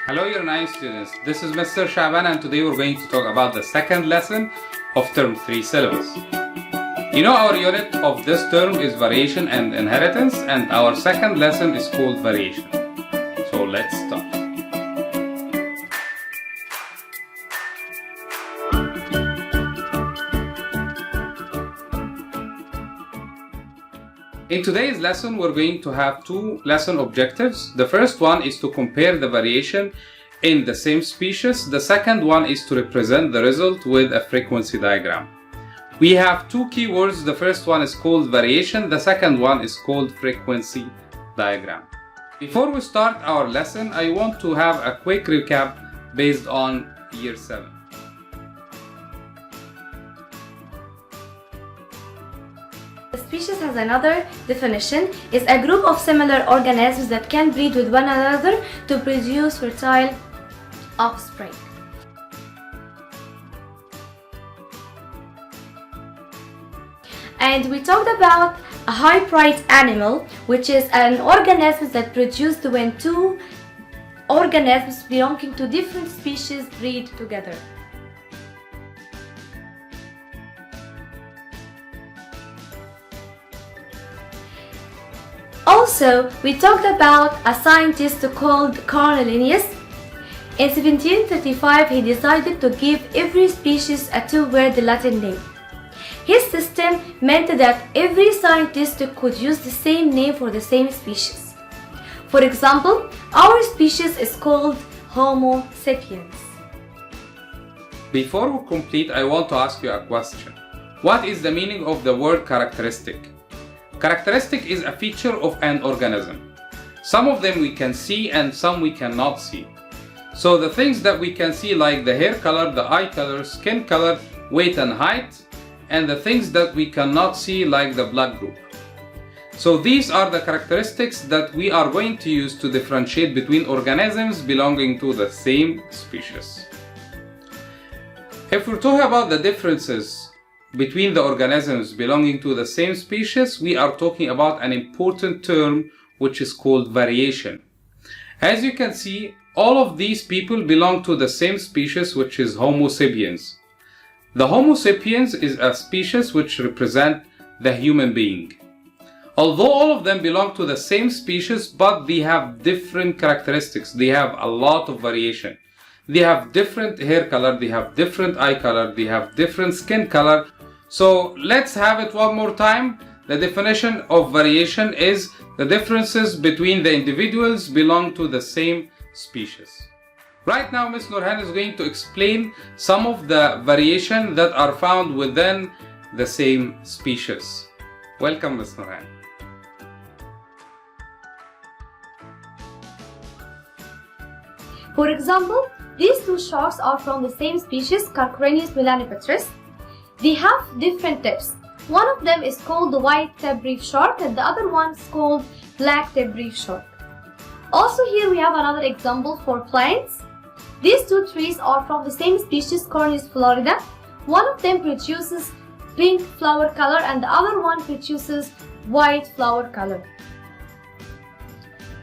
Hello, your nice students. This is Mr. Shaban, and today we're going to talk about the second lesson of Term 3 syllabus. You know, our unit of this term is variation and inheritance, and our second lesson is called variation. So let's start. In today's lesson, we're going to have two lesson objectives. The first one is to compare the variation in the same species. The second one is to represent the result with a frequency diagram. We have two keywords. The first one is called variation. The second one is called frequency diagram. Before we start our lesson, I want to have a quick recap based on year 7. A species has another definition, is a group of similar organisms that can breed with one another to produce fertile offspring. And we talked about a hybrid animal, which is an organism that produced when two organisms belonging to different species breed together. Also, we talked about a scientist called Linnaeus. In 1735, he decided to give every species a two-word Latin name. His system meant that every scientist could use the same name for the same species. For example, our species is called Homo sapiens. Before we complete, I want to ask you a question. What is the meaning of the word characteristic? Characteristic is a feature of an organism. Some of them we can see and some we cannot see. So the things that we can see, like the hair color, the eye color, skin color, weight and height, and the things that we cannot see, like the blood group. So these are the characteristics that we are going to use to differentiate between organisms belonging to the same species. If we're talking about the differences between the organisms belonging to the same species, we are talking about an important term which is called variation. As you can see, all of these people belong to the same species, which is Homo sapiens. The Homo sapiens is a species which represents the human being. Although all of them belong to the same species, but they have different characteristics. They have a lot of variation. They have different hair color, they have different eye color, they have different skin color. So let's have it one more time. The definition of variation is the differences between the individuals belong to the same species. Right now, Ms. Nurhan is going to explain some of the variation that are found within the same species. Welcome, Ms. Nurhan. For example, these two sharks are from the same species, Carcranius melanipetris. They have different tips. One of them is called the white tip reef shark and the other one is called black tip reef shark. Also here we have another example for plants. These two trees are from the same species, Cornus florida. One of them produces pink flower color and the other one produces white flower color.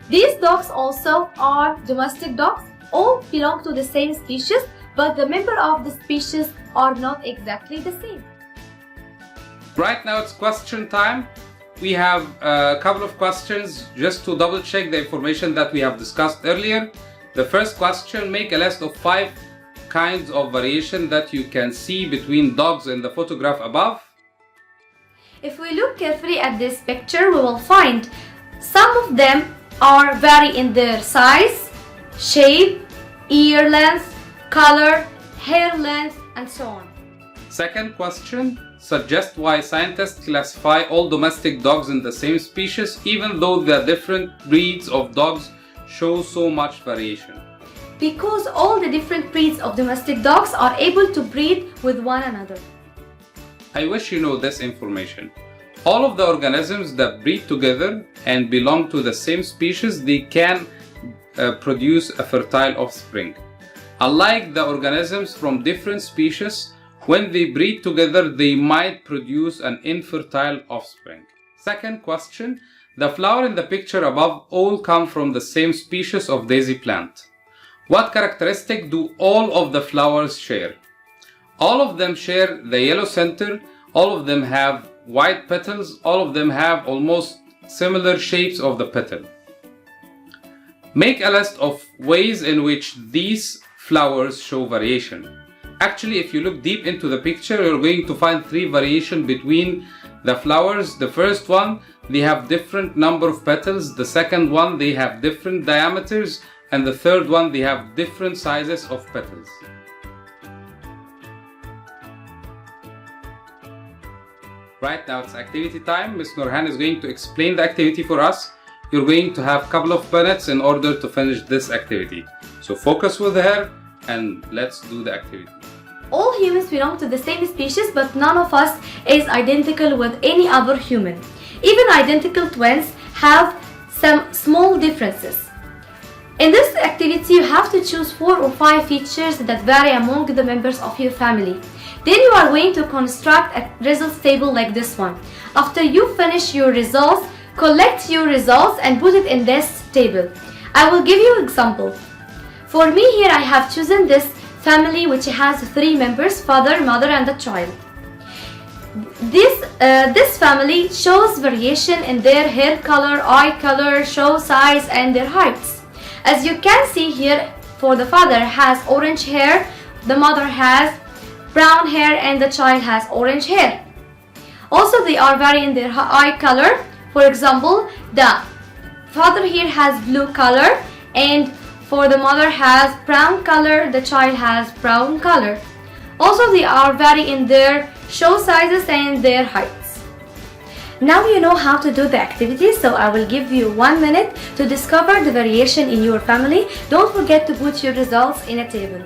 These dogs also are domestic dogs. All belong to the same species, but the members of the species are not exactly the same. Right now it's question time. We have a couple of questions just to double check the information that we have discussed earlier. The first question, make a list of 5 kinds of variation that you can see between dogs in the photograph above. If we look carefully at this picture, we will find some of them are vary in their size, shape, ear length, color, hair length, and so on. Second question, suggest why scientists classify all domestic dogs in the same species even though the different breeds of dogs show so much variation. Because all the different breeds of domestic dogs are able to breed with one another. I wish you know this information. All of the organisms that breed together and belong to the same species, they can produce a fertile offspring. Unlike the organisms from different species, when they breed together, they might produce an infertile offspring. Second question, The flower in the picture above all come from the same species of daisy plant. What characteristic do all of the flowers share? All of them share the yellow center, all of them have white petals, all of them have almost similar shapes of the petal. Make a list of ways in which these flowers show variation. Actually, if you look deep into the picture, you're going to find 3 variations between the flowers. The first one, they have different number of petals. The second one, they have different diameters. And the third one, they have different sizes of petals. Right now it's activity time. Ms. Nurhan is going to explain the activity for us. You're going to have a couple of minutes in order to finish this activity. So focus with her and let's do the activity. All humans belong to the same species, but none of us is identical with any other human. Even identical twins have some small differences. In this activity, you have to choose 4 or 5 features that vary among the members of your family. Then you are going to construct a results table like this one. After you finish your results, collect your results and put it in this table. I will give you an example. For me here, I have chosen this family which has 3 members, father, mother and a child. This family shows variation in their hair color, eye color, show size and their heights. As you can see here, for the father has orange hair, the mother has brown hair and the child has orange hair. Also they are varying their eye color. For example, the father here has blue color and for the mother has brown color, the child has brown color. Also they are varying in their show sizes and their heights. Now you know how to do the activity, so I will give you 1 minute to discover the variation in your family. Don't forget to put your results in a table.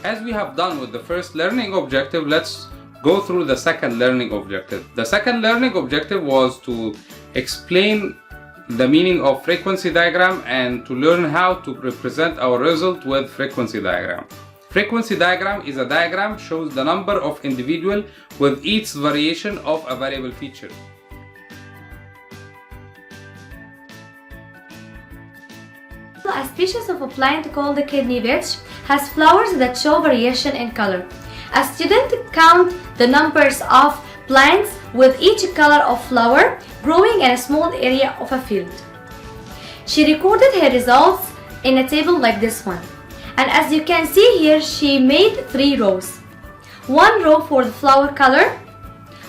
As we have done with the first learning objective, let's go through the second learning objective. The second learning objective was to explain the meaning of frequency diagram and to learn how to represent our result with frequency diagram. Frequency diagram is a diagram shows the number of individuals with each variation of a variable feature. A species of a plant called the kidney beech has flowers that show variation in color. A student counted the numbers of plants with each color of flower growing in a small area of a field. She recorded her results in a table like this one. And as you can see here, she made 3 rows. 1 row for the flower color,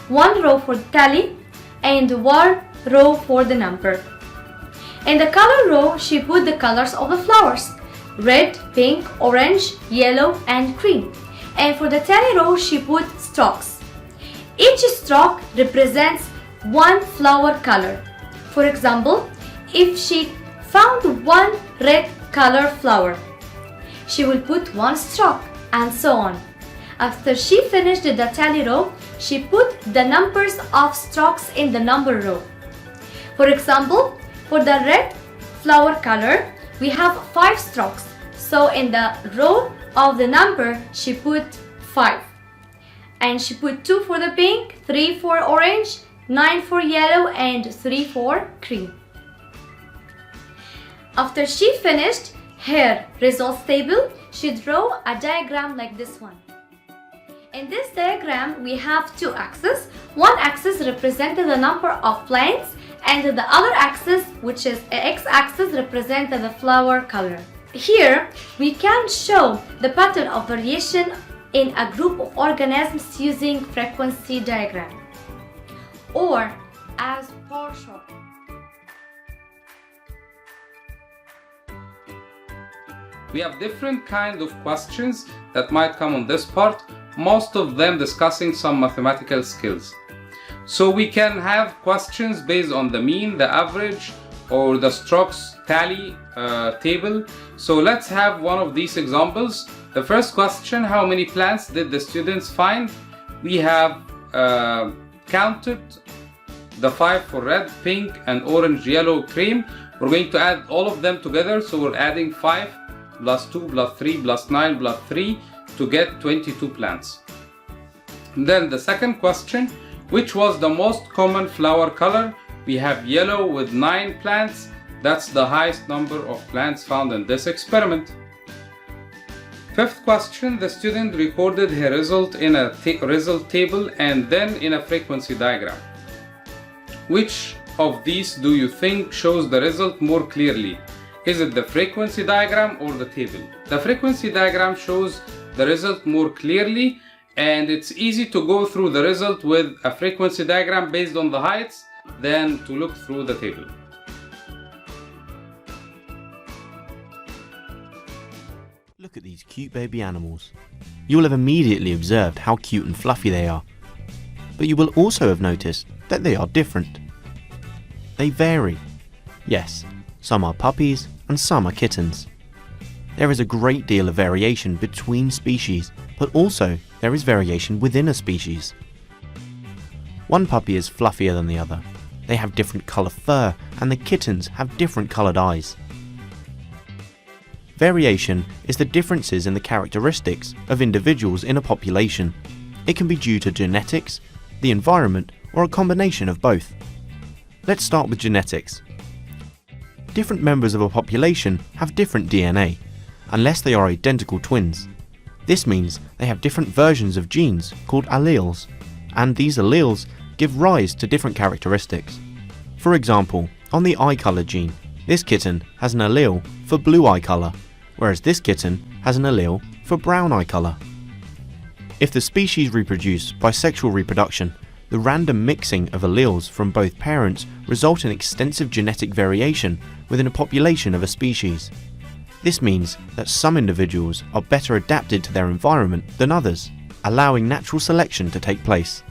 1 row for the tally, and 1 row for the number. In the color row, she put the colors of the flowers: red, pink, orange, yellow, and green. And for the tally row, she put stalks. Each stalk represents 1 flower color. For example, if she found 1 red color flower, she will put 1 stalk, and so on. After she finished the tally row, she put the numbers of stalks in the number row. For example, for the red flower color, we have 5 stalks. So in the row of the number, she put 5. And she put 2 for the pink, 3 for orange, 9 for yellow, and 3 for green. After she finished, Here, results table should draw a diagram like this one. In this diagram, we have two axes. One axis represents the number of plants, and the other axis, which is the x-axis, represents the flower color. Here, we can show the pattern of variation in a group of organisms using frequency diagram, or as bar chart. We have different kind of questions that might come on this part, most of them discussing some mathematical skills. So we can have questions based on the mean, the average, or the strokes tally table. So let's have one of these examples. The first question, how many plants did the students find? We have counted the 5 for red, pink, and orange, yellow, cream. We're going to add all of them together, so we're adding 5 plus 2 plus 3 plus 9 plus 3 to get 22 plants. And then the second question, which was the most common flower color? We have yellow with 9 plants. That's the highest number of plants found in this experiment. Fifth question, the student recorded her result in a result table and then in a frequency diagram. Which of these do you think shows the result more clearly? Is it the frequency diagram or the table? The frequency diagram shows the result more clearly, and it's easy to go through the result with a frequency diagram based on the heights than to look through the table. Look at these cute baby animals. You will have immediately observed how cute and fluffy they are. But you will also have noticed that they are different. They vary. Yes, some are puppies and some are kittens. There is a great deal of variation between species, but also there is variation within a species. One puppy is fluffier than the other. They have different colour fur, and the kittens have different coloured eyes. Variation is the differences in the characteristics of individuals in a population. It can be due to genetics, the environment, or a combination of both. Let's start with genetics. Different members of a population have different DNA, unless they are identical twins. This means they have different versions of genes called alleles, and these alleles give rise to different characteristics. For example, on the eye colour gene, this kitten has an allele for blue eye colour, whereas this kitten has an allele for brown eye colour. If the species reproduce by sexual reproduction, the random mixing of alleles from both parents result in extensive genetic variation within a population of a species. This means that some individuals are better adapted to their environment than others, allowing natural selection to take place.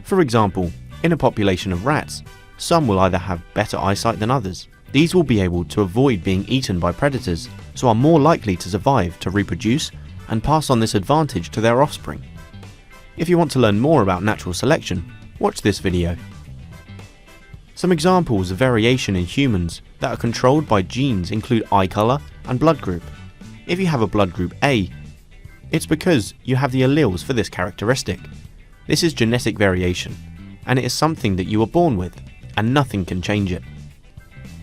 For example, in a population of rats, some will either have better eyesight than others. These will be able to avoid being eaten by predators, so are more likely to survive to reproduce and pass on this advantage to their offspring. If you want to learn more about natural selection, watch this video. Some examples of variation in humans that are controlled by genes include eye colour and blood group. If you have a blood group A, it's because you have the alleles for this characteristic. This is genetic variation, and it is something that you are born with, and nothing can change it.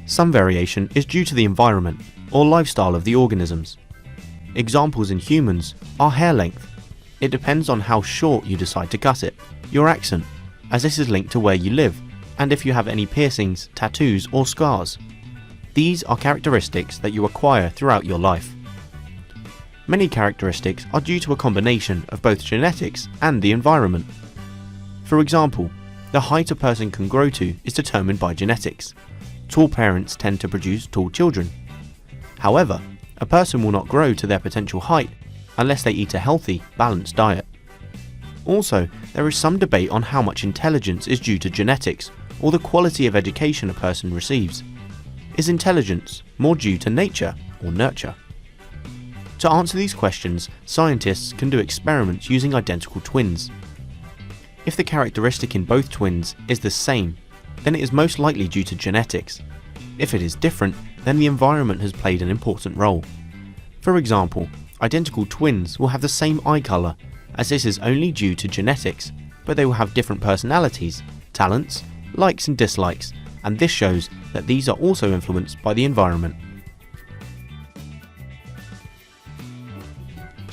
Some variation is due to the environment or lifestyle of the organisms. Examples in humans are hair length. It depends on how short you decide to cut it. Your accent, as this is linked to where you live, and if you have any piercings, tattoos, or scars. These are characteristics that you acquire throughout your life. Many characteristics are due to a combination of both genetics and the environment. For example, the height a person can grow to is determined by genetics. Tall parents tend to produce tall children. However, a person will not grow to their potential height unless they eat a healthy, balanced diet. Also, there is some debate on how much intelligence is due to genetics or the quality of education a person receives. Is intelligence more due to nature or nurture? To answer these questions, scientists can do experiments using identical twins. If the characteristic in both twins is the same, then it is most likely due to genetics. If it is different, then the environment has played an important role. For example, identical twins will have the same eye colour, as this is only due to genetics, but they will have different personalities, talents, likes and dislikes, and this shows that these are also influenced by the environment.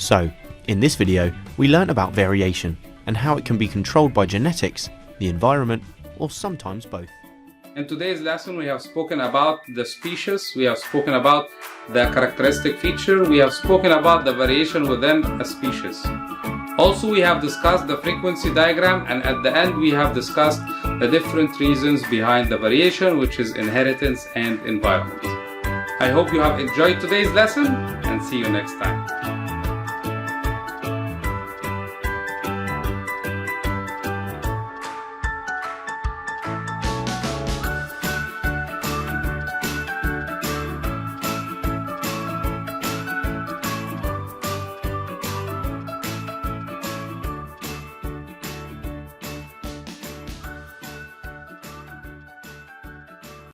So, in this video, we learnt about variation and how it can be controlled by genetics, the environment, or sometimes both. In today's lesson, we have spoken about the species, we have spoken about the characteristic feature, we have spoken about the variation within a species. Also, we have discussed the frequency diagram, and at the end we have discussed the different reasons behind the variation, which is inheritance and environment. I hope you have enjoyed today's lesson, and see you next time.